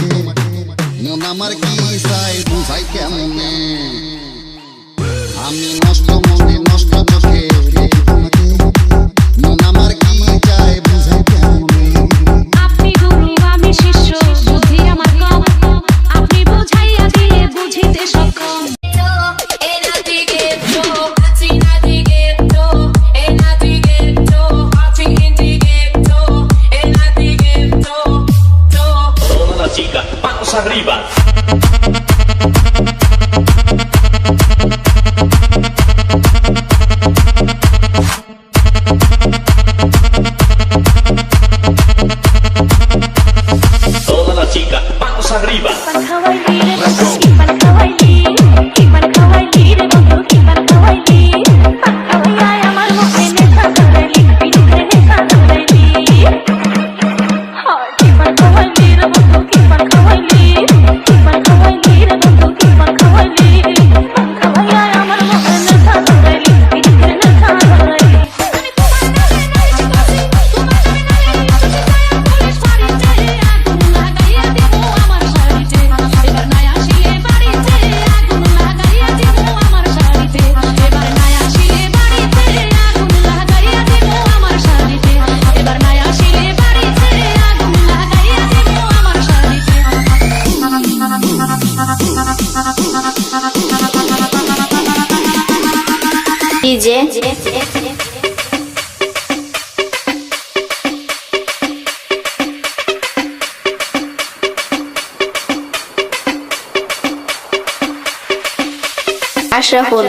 তোমাকে মন আমার কি চাই বুঝাই কেমনে আমি নষ্ট মনে নষ্ট চোখে দেখি তোমাকে মন আমার কি চাই বুঝাই কেমনে আপনি গুরু আমি শিষ্য বুদ্ধি আমার কম আপনি বুঝাইয়া দিলে বুঝিতে সক্ষম Chica, manos arriba. Toda la chica, manos arriba. DJ Ashraful